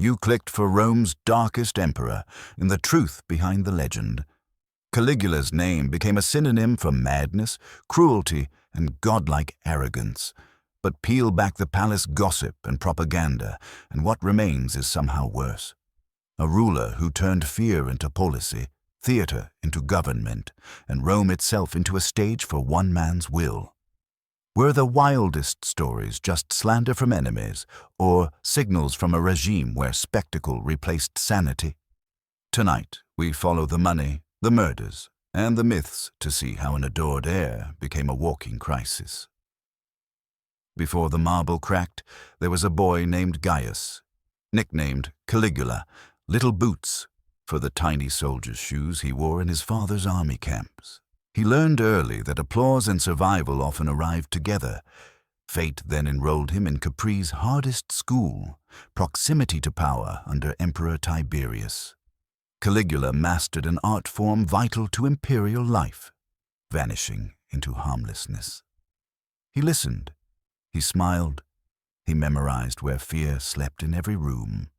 You clicked for Rome's darkest emperor and the truth behind the legend. Caligula's name became a synonym for madness, cruelty, and godlike arrogance. But peel back the palace gossip and propaganda, and what remains is somehow worse. A ruler who turned fear into policy, theater into government, and Rome itself into a stage for one man's will. Were the wildest stories just slander from enemies, or signals from a regime where spectacle replaced sanity? Tonight, we follow the money, the murders, and the myths to see how an adored heir became a walking crisis. Before the marble cracked, there was a boy named Gaius, nicknamed Caligula, Little Boots, for the tiny soldier's shoes he wore in his father's army camps. He learned early that applause and survival often arrived together. Fate then enrolled him in Capri's hardest school, proximity to power under Emperor Tiberius. Caligula mastered an art form vital to imperial life, vanishing into harmlessness. He listened. He smiled. He memorized where fear slept in every room.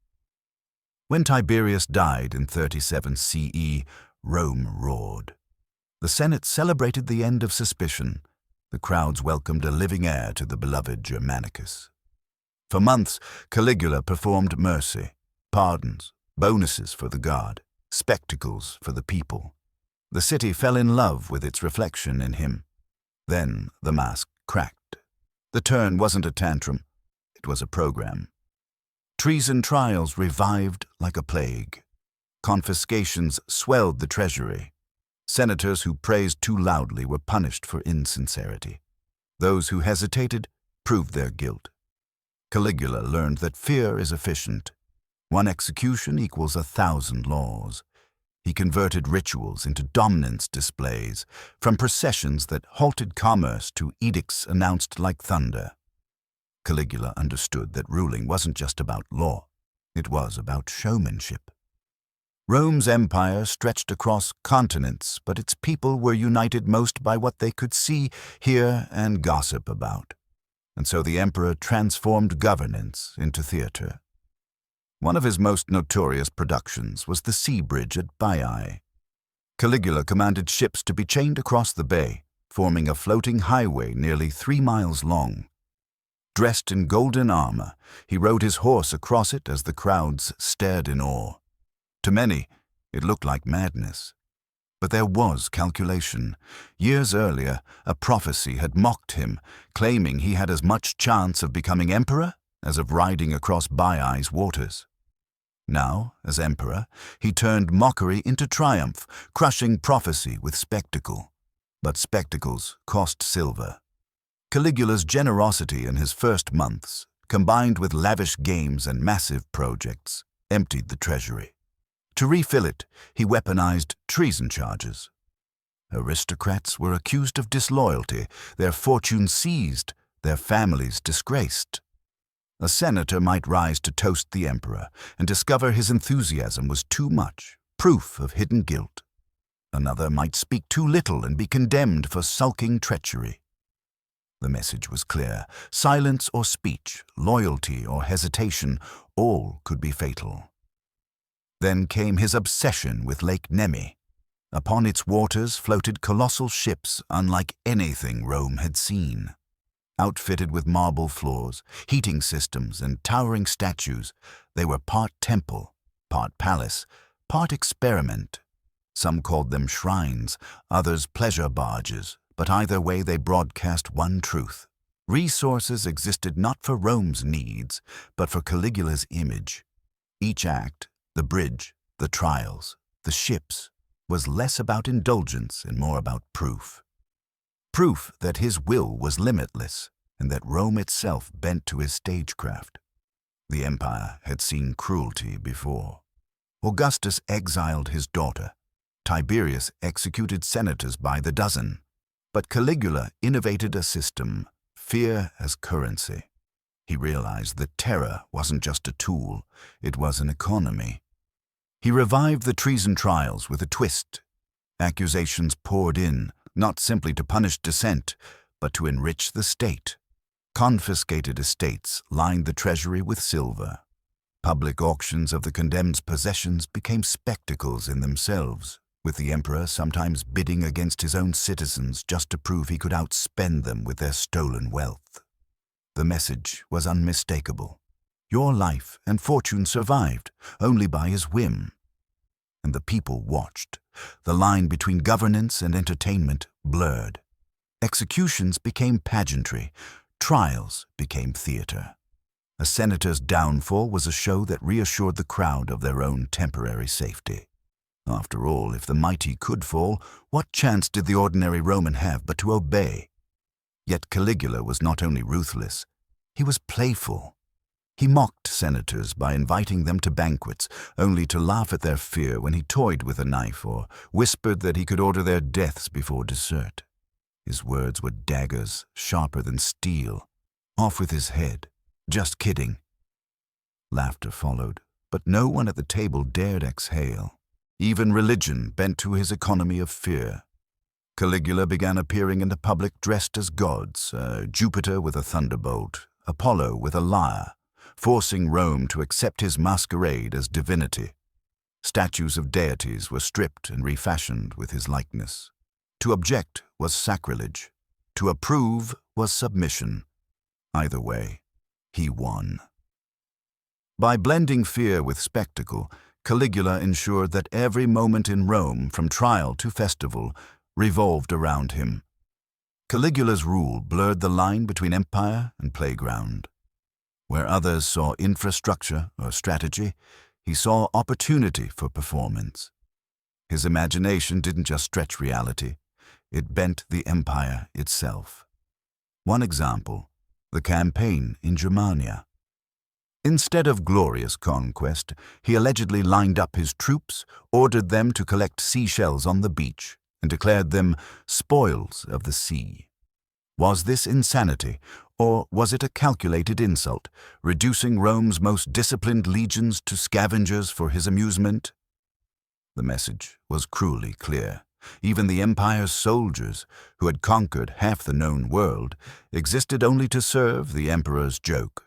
When Tiberius died in 37 CE, Rome roared. The Senate celebrated the end of suspicion. The crowds welcomed a living heir to the beloved Germanicus. For months, Caligula performed mercy, pardons, bonuses for the god, spectacles for the people. The city fell in love with its reflection in him. Then the mask cracked. The turn wasn't a tantrum, it was a program. Treason trials revived like a plague. Confiscations swelled the treasury. Senators who praised too loudly were punished for insincerity. Those who hesitated proved their guilt. Caligula learned that fear is efficient. One execution equals 1,000 laws. He converted rituals into dominance displays, from processions that halted commerce to edicts announced like thunder. Caligula understood that ruling wasn't just about law, it was about showmanship. Rome's empire stretched across continents, but its people were united most by what they could see, hear, and gossip about. And so the emperor transformed governance into theater. One of his most notorious productions was the sea bridge at Baiae. Caligula commanded ships to be chained across the bay, forming a floating highway nearly 3 miles long. Dressed in golden armor, he rode his horse across it as the crowds stared in awe. To many, it looked like madness. But there was calculation. Years earlier, a prophecy had mocked him, claiming he had as much chance of becoming emperor as of riding across Baiae's waters. Now, as emperor, he turned mockery into triumph, crushing prophecy with spectacle. But spectacles cost silver. Caligula's generosity in his first months, combined with lavish games and massive projects, emptied the treasury. To refill it, he weaponized treason charges. Aristocrats were accused of disloyalty, their fortunes seized, their families disgraced. A senator might rise to toast the emperor and discover his enthusiasm was too much, proof of hidden guilt. Another might speak too little and be condemned for sulking treachery. The message was clear. Silence or speech, loyalty or hesitation, all could be fatal. Then came his obsession with Lake Nemi. Upon its waters floated colossal ships unlike anything Rome had seen. Outfitted with marble floors, heating systems, and towering statues, they were part temple, part palace, part experiment. Some called them shrines, others pleasure barges, but either way they broadcast one truth. Resources existed not for Rome's needs, but for Caligula's image. Each act, the bridge, the trials, the ships, was less about indulgence and more about proof. Proof that his will was limitless and that Rome itself bent to his stagecraft. The empire had seen cruelty before. Augustus exiled his daughter. Tiberius executed senators by the dozen. But Caligula innovated a system, fear as currency. He realized that terror wasn't just a tool, it was an economy. He revived the treason trials with a twist. Accusations poured in, not simply to punish dissent, but to enrich the state. Confiscated estates lined the treasury with silver. Public auctions of the condemned's possessions became spectacles in themselves, with the emperor sometimes bidding against his own citizens just to prove he could outspend them with their stolen wealth. The message was unmistakable. Your life and fortune survived only by his whim. And the people watched. The line between governance and entertainment blurred. Executions became pageantry. Trials became theater. A senator's downfall was a show that reassured the crowd of their own temporary safety. After all, if the mighty could fall, what chance did the ordinary Roman have but to obey? Yet Caligula was not only ruthless, he was playful. He mocked senators by inviting them to banquets, only to laugh at their fear when he toyed with a knife or whispered that he could order their deaths before dessert. His words were daggers, sharper than steel. Off with his head. Just kidding. Laughter followed, but no one at the table dared exhale. Even religion bent to his economy of fear. Caligula began appearing in the public dressed as gods, Jupiter with a thunderbolt, Apollo with a lyre, forcing Rome to accept his masquerade as divinity. Statues of deities were stripped and refashioned with his likeness. To object was sacrilege. To approve was submission. Either way, he won. By blending fear with spectacle, Caligula ensured that every moment in Rome, from trial to festival, revolved around him. Caligula's rule blurred the line between empire and playground. Where others saw infrastructure or strategy, he saw opportunity for performance. His imagination didn't just stretch reality, it bent the empire itself. One example, the campaign in Germania. Instead of glorious conquest, he allegedly lined up his troops, ordered them to collect seashells on the beach, and declared them spoils of the sea. Was this insanity, or was it a calculated insult, reducing Rome's most disciplined legions to scavengers for his amusement? The message was cruelly clear. Even the empire's soldiers, who had conquered half the known world, existed only to serve the emperor's joke.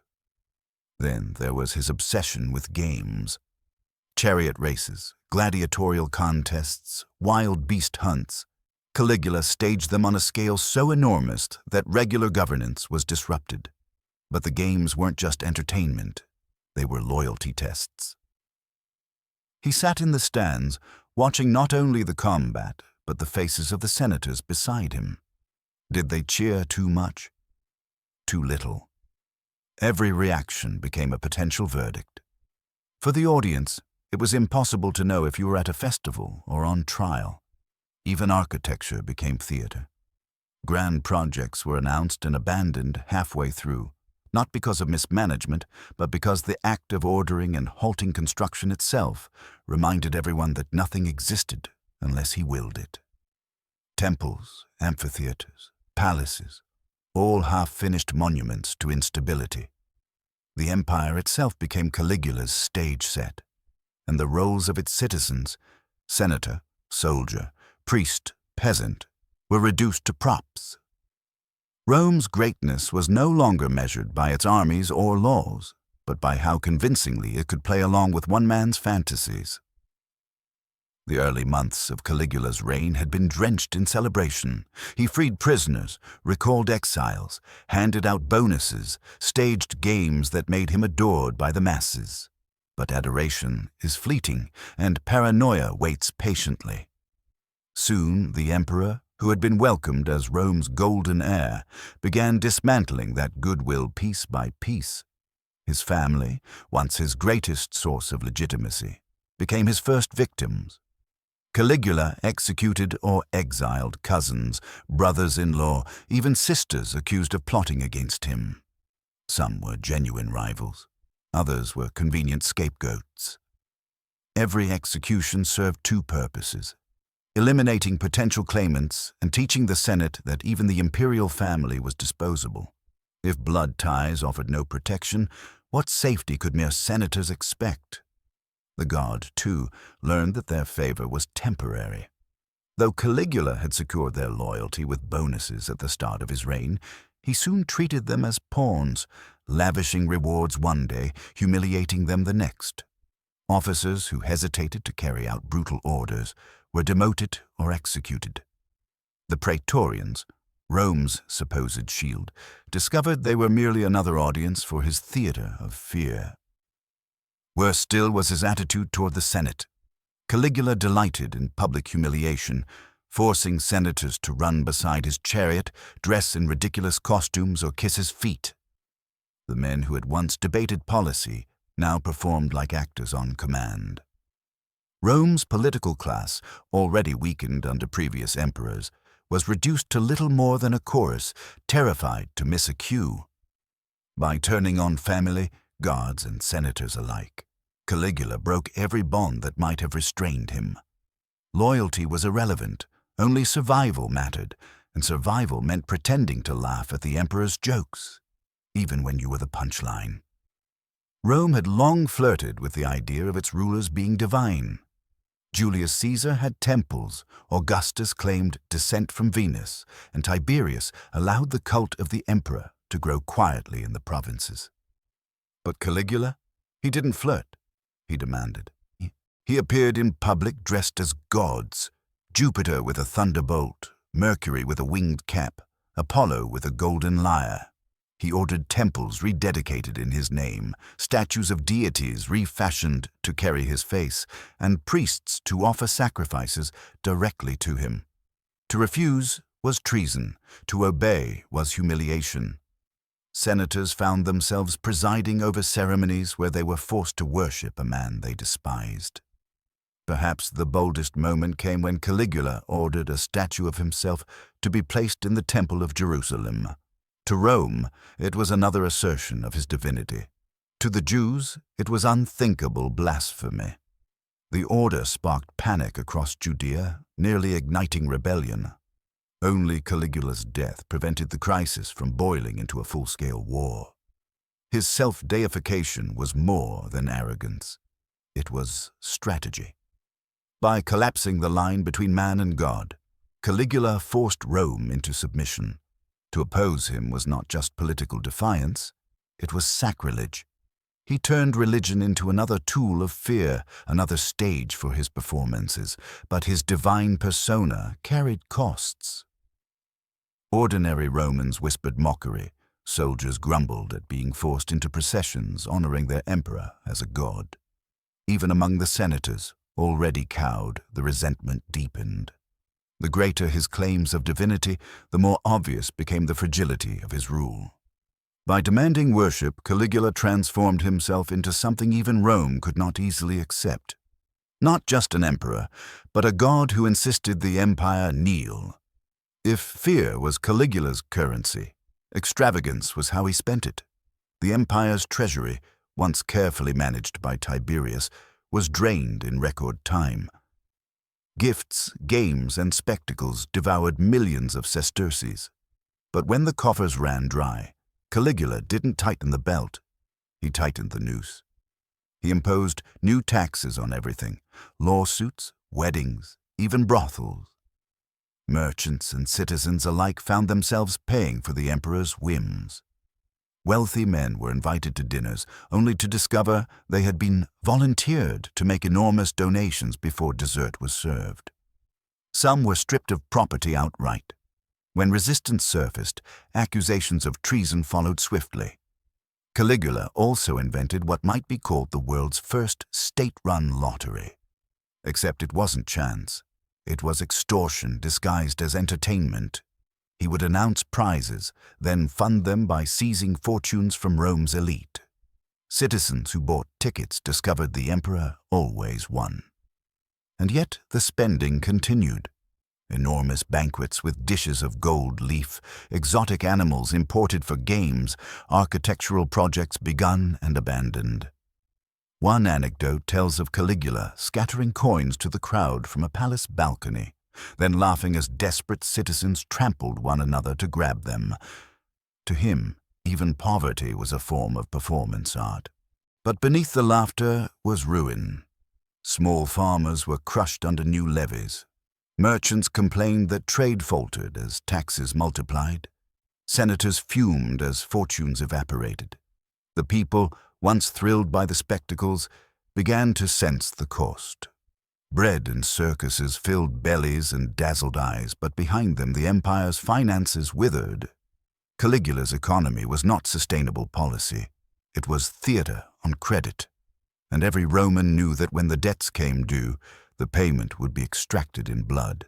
Then there was his obsession with games. Chariot races, gladiatorial contests, wild beast hunts. Caligula staged them on a scale so enormous that regular governance was disrupted. But the games weren't just entertainment, they were loyalty tests. He sat in the stands, watching not only the combat, but the faces of the senators beside him. Did they cheer too much? Too little? Every reaction became a potential verdict. For the audience, it was impossible to know if you were at a festival or on trial. Even architecture became theater. Grand projects were announced and abandoned halfway through, not because of mismanagement, but because the act of ordering and halting construction itself reminded everyone that nothing existed unless he willed it. Temples, amphitheaters, palaces, all half-finished monuments to instability. The empire itself became Caligula's stage set, and the roles of its citizens, senator, soldier, priest, peasant, were reduced to props. Rome's greatness was no longer measured by its armies or laws, but by how convincingly it could play along with one man's fantasies. The early months of Caligula's reign had been drenched in celebration. He freed prisoners, recalled exiles, handed out bonuses, staged games that made him adored by the masses. But adoration is fleeting, and paranoia waits patiently. Soon the emperor, who had been welcomed as Rome's golden heir, began dismantling that goodwill piece by piece. His family, once his greatest source of legitimacy, became his first victims. Caligula executed or exiled cousins, brothers-in-law, even sisters accused of plotting against him. Some were genuine rivals, others were convenient scapegoats. Every execution served two purposes: eliminating potential claimants and teaching the Senate that even the imperial family was disposable. If blood ties offered no protection, what safety could mere senators expect? The guard, too, learned that their favor was temporary. Though Caligula had secured their loyalty with bonuses at the start of his reign, he soon treated them as pawns, lavishing rewards one day, humiliating them the next. Officers who hesitated to carry out brutal orders were demoted or executed. The Praetorians, Rome's supposed shield, discovered they were merely another audience for his theater of fear. Worse still was his attitude toward the Senate. Caligula delighted in public humiliation, forcing senators to run beside his chariot, dress in ridiculous costumes, or kiss his feet. The men who had once debated policy now performed like actors on command. Rome's political class, already weakened under previous emperors, was reduced to little more than a chorus, terrified to miss a cue. By turning on family, guards, and senators alike, Caligula broke every bond that might have restrained him. Loyalty was irrelevant, only survival mattered, and survival meant pretending to laugh at the emperor's jokes, even when you were the punchline. Rome had long flirted with the idea of its rulers being divine. Julius Caesar had temples, Augustus claimed descent from Venus, and Tiberius allowed the cult of the emperor to grow quietly in the provinces. But Caligula? He didn't flirt, he demanded. He appeared in public dressed as gods, Jupiter with a thunderbolt, Mercury with a winged cap, Apollo with a golden lyre. He ordered temples rededicated in his name, statues of deities refashioned to carry his face, and priests to offer sacrifices directly to him. To refuse was treason, to obey was humiliation. Senators found themselves presiding over ceremonies where they were forced to worship a man they despised. Perhaps the boldest moment came when Caligula ordered a statue of himself to be placed in the Temple of Jerusalem. To Rome, it was another assertion of his divinity. To the Jews, it was unthinkable blasphemy. The order sparked panic across Judea, nearly igniting rebellion. Only Caligula's death prevented the crisis from boiling into a full-scale war. His self-deification was more than arrogance. It was strategy. By collapsing the line between man and God, Caligula forced Rome into submission. To oppose him was not just political defiance, it was sacrilege. He turned religion into another tool of fear, another stage for his performances, but his divine persona carried costs. Ordinary Romans whispered mockery. Soldiers grumbled at being forced into processions honoring their emperor as a god. Even among the senators, already cowed, the resentment deepened. The greater his claims of divinity, the more obvious became the fragility of his rule. By demanding worship, Caligula transformed himself into something even Rome could not easily accept. Not just an emperor, but a god who insisted the empire kneel. If fear was Caligula's currency, extravagance was how he spent it. The empire's treasury, once carefully managed by Tiberius, was drained in record time. Gifts, games, and spectacles devoured millions of sesterces. But when the coffers ran dry, Caligula didn't tighten the belt, he tightened the noose. He imposed new taxes on everything, lawsuits, weddings, even brothels. Merchants and citizens alike found themselves paying for the emperor's whims. Wealthy men were invited to dinners only to discover they had been volunteered to make enormous donations before dessert was served. Some were stripped of property outright. When resistance surfaced, accusations of treason followed swiftly. Caligula also invented what might be called the world's first state-run lottery. Except it wasn't chance. It was extortion disguised as entertainment. He would announce prizes, then fund them by seizing fortunes from Rome's elite. Citizens who bought tickets discovered the emperor always won. And yet the spending continued. Enormous banquets with dishes of gold leaf, exotic animals imported for games, architectural projects begun and abandoned. One anecdote tells of Caligula scattering coins to the crowd from a palace balcony, then laughing as desperate citizens trampled one another to grab them. To him, even poverty was a form of performance art. But beneath the laughter was ruin. Small farmers were crushed under new levies. Merchants complained that trade faltered as taxes multiplied. Senators fumed as fortunes evaporated. The people, once thrilled by the spectacles, began to sense the cost. Bread and circuses filled bellies and dazzled eyes, but behind them the empire's finances withered. Caligula's economy was not sustainable policy. It was theater on credit. And every Roman knew that when the debts came due, the payment would be extracted in blood.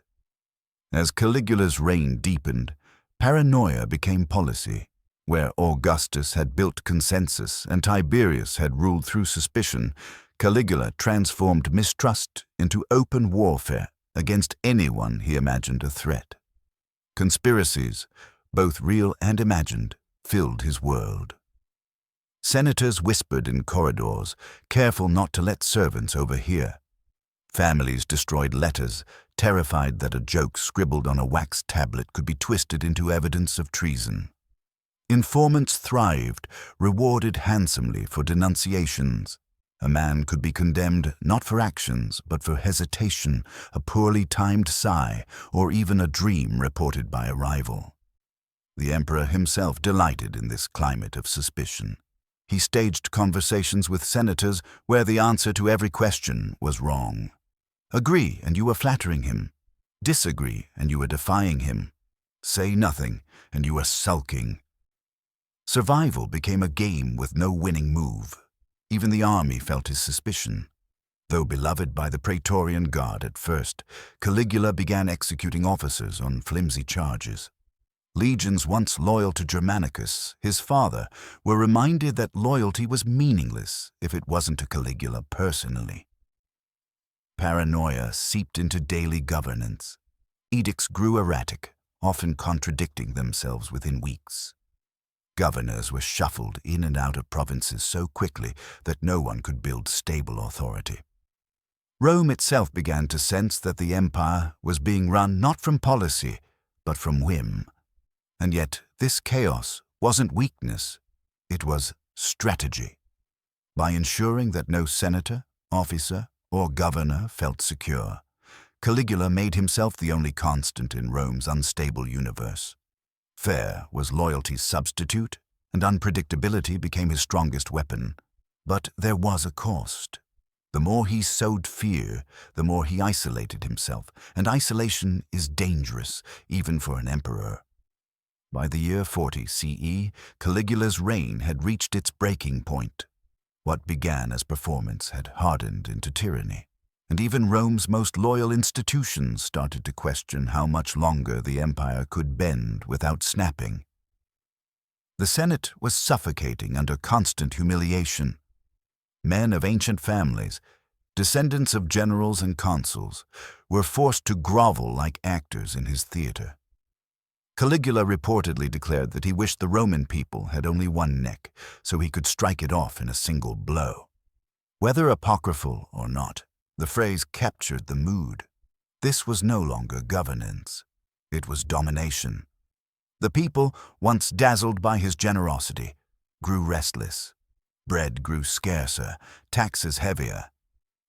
As Caligula's reign deepened, paranoia became policy. Where Augustus had built consensus and Tiberius had ruled through suspicion, Caligula transformed mistrust into open warfare against anyone he imagined a threat. Conspiracies, both real and imagined, filled his world. Senators whispered in corridors, careful not to let servants overhear. Families destroyed letters, terrified that a joke scribbled on a wax tablet could be twisted into evidence of treason. Informants thrived, rewarded handsomely for denunciations. A man could be condemned not for actions, but for hesitation, a poorly timed sigh, or even a dream reported by a rival. The emperor himself delighted in this climate of suspicion. He staged conversations with senators where the answer to every question was wrong. Agree, and you were flattering him. Disagree, and you were defying him. Say nothing, and you were sulking. Survival became a game with no winning move. Even the army felt his suspicion. Though beloved by the Praetorian Guard at first, Caligula began executing officers on flimsy charges. Legions once loyal to Germanicus, his father, were reminded that loyalty was meaningless if it wasn't to Caligula personally. Paranoia seeped into daily governance. Edicts grew erratic, often contradicting themselves within weeks. Governors were shuffled in and out of provinces so quickly that no one could build stable authority. Rome itself began to sense that the empire was being run not from policy, but from whim. And yet this chaos wasn't weakness, it was strategy. By ensuring that no senator, officer, or governor felt secure, Caligula made himself the only constant in Rome's unstable universe. Fear was loyalty's substitute, and unpredictability became his strongest weapon. But there was a cost. The more he sowed fear, the more he isolated himself, and isolation is dangerous, even for an emperor. By the year 40 CE, Caligula's reign had reached its breaking point. What began as performance had hardened into tyranny, and even Rome's most loyal institutions started to question how much longer the empire could bend without snapping. The Senate was suffocating under constant humiliation. Men of ancient families, descendants of generals and consuls, were forced to grovel like actors in his theater. Caligula reportedly declared that he wished the Roman people had only one neck, so he could strike it off in a single blow. Whether apocryphal or not, the phrase captured the mood. This was no longer governance. It was domination. The people, once dazzled by his generosity, grew restless. Bread grew scarcer, taxes heavier.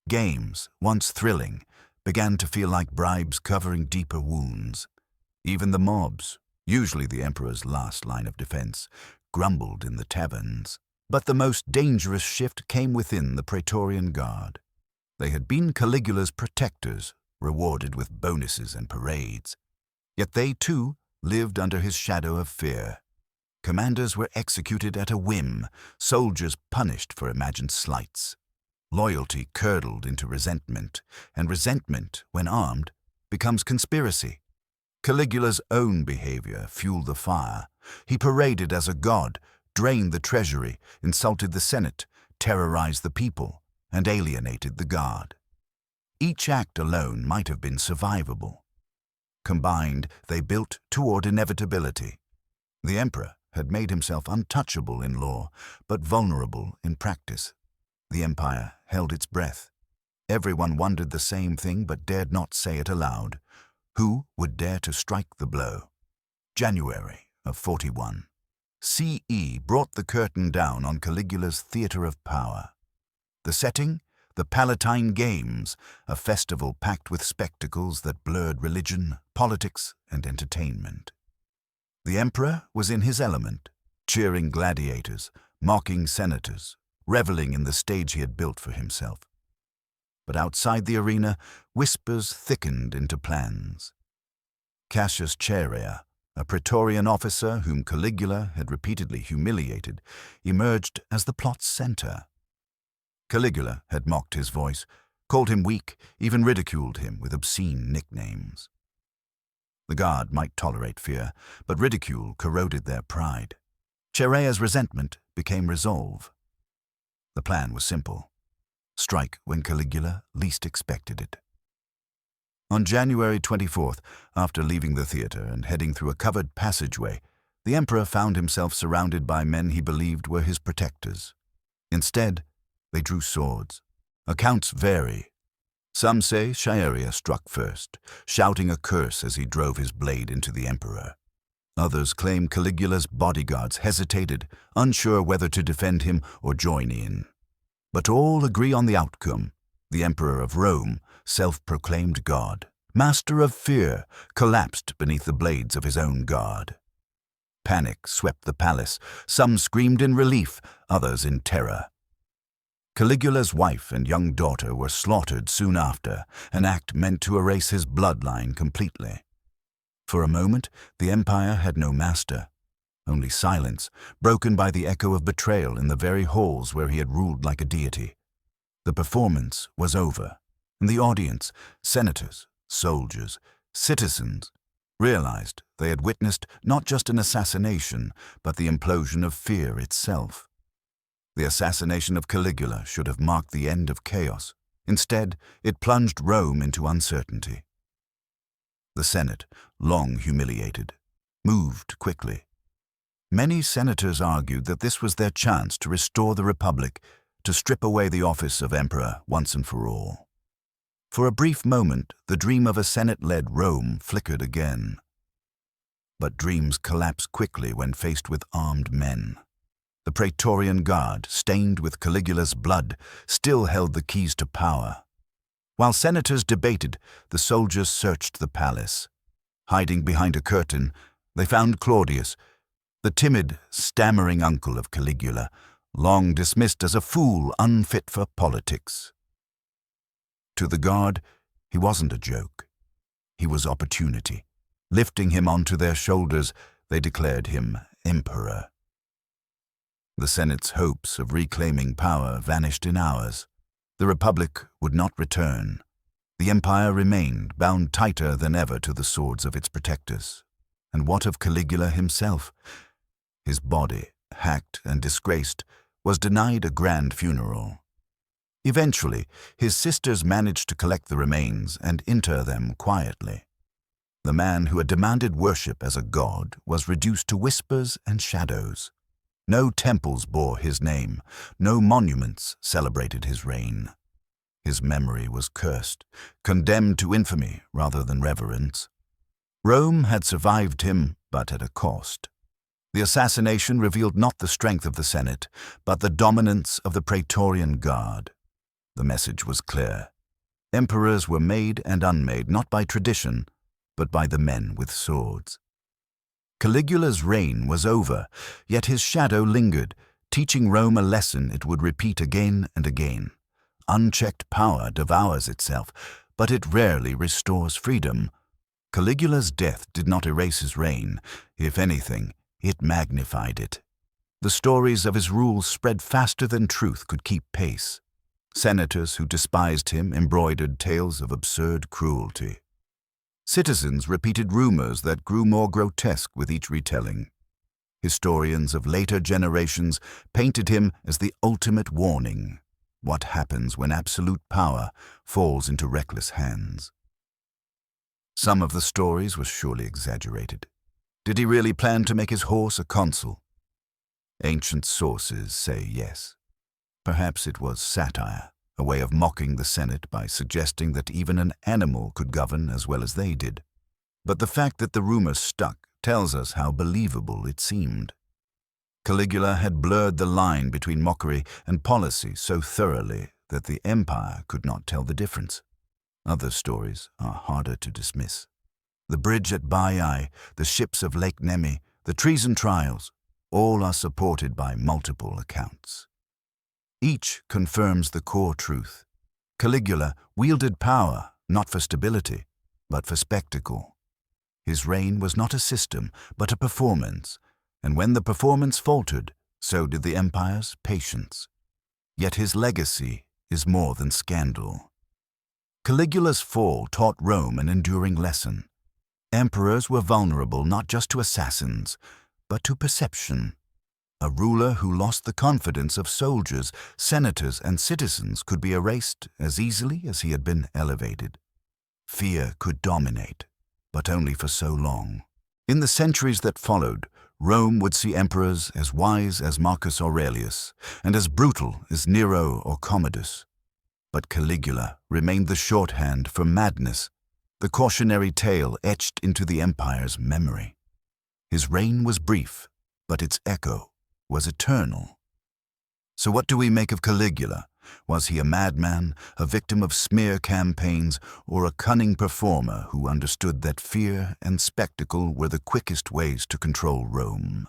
Games, once thrilling, began to feel like bribes covering deeper wounds. Even the mobs, usually the emperor's last line of defense, grumbled in the taverns. But the most dangerous shift came within the Praetorian Guard. They had been Caligula's protectors, rewarded with bonuses and parades. Yet they, too, lived under his shadow of fear. Commanders were executed at a whim, soldiers punished for imagined slights. Loyalty curdled into resentment, and resentment, when armed, becomes conspiracy. Caligula's own behavior fueled the fire. He paraded as a god, drained the treasury, insulted the Senate, terrorized the people, and alienated the guard. Each act alone might have been survivable. Combined, they built toward inevitability. The emperor had made himself untouchable in law, but vulnerable in practice. The empire held its breath. Everyone wondered the same thing but dared not say it aloud. Who would dare to strike the blow? January of 41. CE brought the curtain down on Caligula's theater of power. The setting? The Palatine Games, a festival packed with spectacles that blurred religion, politics, and entertainment. The emperor was in his element, cheering gladiators, mocking senators, reveling in the stage he had built for himself. But outside the arena, whispers thickened into plans. Cassius Chaerea, a Praetorian officer whom Caligula had repeatedly humiliated, emerged as the plot's center. Caligula had mocked his voice, called him weak, even ridiculed him with obscene nicknames. The guard might tolerate fear, but ridicule corroded their pride. Chaerea's resentment became resolve. The plan was simple: strike when Caligula least expected it. On January 24th, after leaving the theater and heading through a covered passageway, the emperor found himself surrounded by men he believed were his protectors. Instead, they drew swords. Accounts vary. Some say Chaerea struck first, shouting a curse as he drove his blade into the emperor. Others claim Caligula's bodyguards hesitated, unsure whether to defend him or join in. But all agree on the outcome. The emperor of Rome, self-proclaimed god, master of fear, collapsed beneath the blades of his own guard. Panic swept the palace. Some screamed in relief, others in terror. Caligula's wife and young daughter were slaughtered soon after, an act meant to erase his bloodline completely. For a moment, the empire had no master, only silence, broken by the echo of betrayal in the very halls where he had ruled like a deity. The performance was over, and the audience, senators, soldiers, citizens, realized they had witnessed not just an assassination, but the implosion of fear itself. The assassination of Caligula should have marked the end of chaos. Instead, it plunged Rome into uncertainty. The Senate, long humiliated, moved quickly. Many senators argued that this was their chance to restore the Republic, to strip away the office of emperor once and for all. For a brief moment, the dream of a Senate-led Rome flickered again. But dreams collapse quickly when faced with armed men. The Praetorian Guard, stained with Caligula's blood, still held the keys to power. While senators debated, the soldiers searched the palace. Hiding behind a curtain, they found Claudius, the timid, stammering uncle of Caligula, long dismissed as a fool unfit for politics. To the guard, he wasn't a joke. He was opportunity. Lifting him onto their shoulders, they declared him emperor. The Senate's hopes of reclaiming power vanished in hours. The Republic would not return. The empire remained bound tighter than ever to the swords of its protectors. And what of Caligula himself? His body, hacked and disgraced, was denied a grand funeral. Eventually, his sisters managed to collect the remains and inter them quietly. The man who had demanded worship as a god was reduced to whispers and shadows. No temples bore his name, no monuments celebrated his reign. His memory was cursed, condemned to infamy rather than reverence. Rome had survived him, but at a cost. The assassination revealed not the strength of the Senate, but the dominance of the Praetorian Guard. The message was clear. Emperors were made and unmade not by tradition, but by the men with swords. Caligula's reign was over, yet his shadow lingered, teaching Rome a lesson it would repeat again and again. Unchecked power devours itself, but it rarely restores freedom. Caligula's death did not erase his reign. If anything, it magnified it. The stories of his rule spread faster than truth could keep pace. Senators who despised him embroidered tales of absurd cruelty. Citizens repeated rumors that grew more grotesque with each retelling. Historians of later generations painted him as the ultimate warning: what happens when absolute power falls into reckless hands. Some of the stories were surely exaggerated. Did he really plan to make his horse a consul? Ancient sources say yes. Perhaps it was satire, a way of mocking the Senate by suggesting that even an animal could govern as well as they did. But the fact that the rumor stuck tells us how believable it seemed. Caligula had blurred the line between mockery and policy so thoroughly that the empire could not tell the difference. Other stories are harder to dismiss. The bridge at Baiae, the ships of Lake Nemi, the treason trials. All are supported by multiple accounts. Each confirms the core truth. Caligula wielded power not for stability, but for spectacle. His reign was not a system, but a performance, and when the performance faltered, so did the empire's patience. Yet his legacy is more than scandal. Caligula's fall taught Rome an enduring lesson. Emperors were vulnerable not just to assassins, but to perception. A ruler who lost the confidence of soldiers, senators, and citizens could be erased as easily as he had been elevated. Fear could dominate, but only for so long. In the centuries that followed, Rome would see emperors as wise as Marcus Aurelius and as brutal as Nero or Commodus. But Caligula remained the shorthand for madness, the cautionary tale etched into the empire's memory. His reign was brief, but its echo was eternal. So what do we make of Caligula? Was he a madman, a victim of smear campaigns, or a cunning performer who understood that fear and spectacle were the quickest ways to control Rome?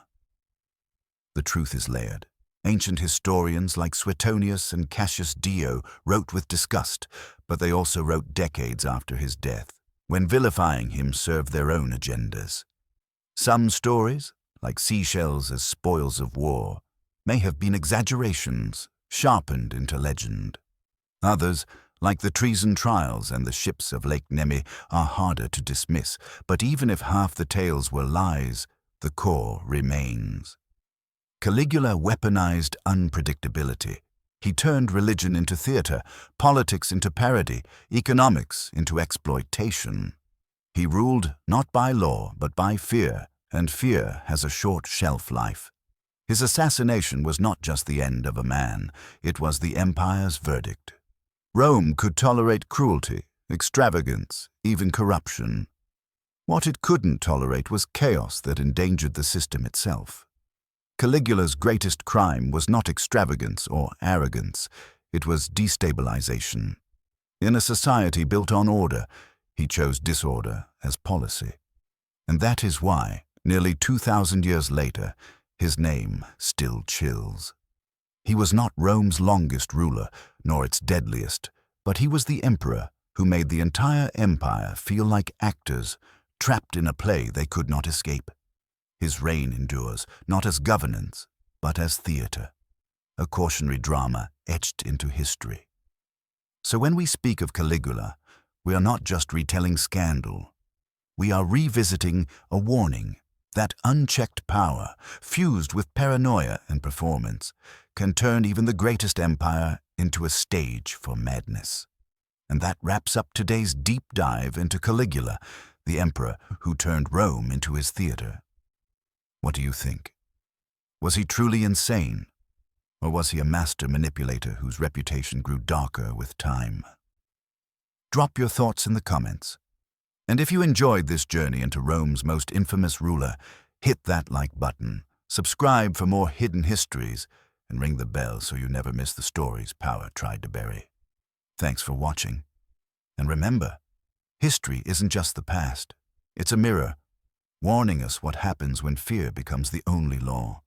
The truth is layered. Ancient historians like Suetonius and Cassius Dio wrote with disgust, but they also wrote decades after his death, when vilifying him served their own agendas. Some stories, like seashells as spoils of war, may have been exaggerations, sharpened into legend. Others, like the treason trials and the ships of Lake Nemi, are harder to dismiss, but even if half the tales were lies, the core remains. Caligula weaponized unpredictability. He turned religion into theater, politics into parody, economics into exploitation. He ruled not by law, but by fear, and fear has a short shelf life. His assassination was not just the end of a man, it was the empire's verdict. Rome could tolerate cruelty, extravagance, even corruption. What it couldn't tolerate was chaos that endangered the system itself. Caligula's greatest crime was not extravagance or arrogance, it was destabilization. In a society built on order, he chose disorder as policy. And that is why, nearly 2,000 years later, his name still chills. He was not Rome's longest ruler, nor its deadliest, but he was the emperor who made the entire empire feel like actors, trapped in a play they could not escape. His reign endures, not as governance, but as theater, a cautionary drama etched into history. So when we speak of Caligula, we are not just retelling scandal. We are revisiting a warning that unchecked power, fused with paranoia and performance, can turn even the greatest empire into a stage for madness. And that wraps up today's deep dive into Caligula, the emperor who turned Rome into his theater. What do you think? Was he truly insane? Or was he a master manipulator whose reputation grew darker with time? Drop your thoughts in the comments. And if you enjoyed this journey into Rome's most infamous ruler, hit that like button, subscribe for more hidden histories, and ring the bell so you never miss the stories power tried to bury. Thanks for watching. And remember, history isn't just the past. It's a mirror, warning us what happens when fear becomes the only law.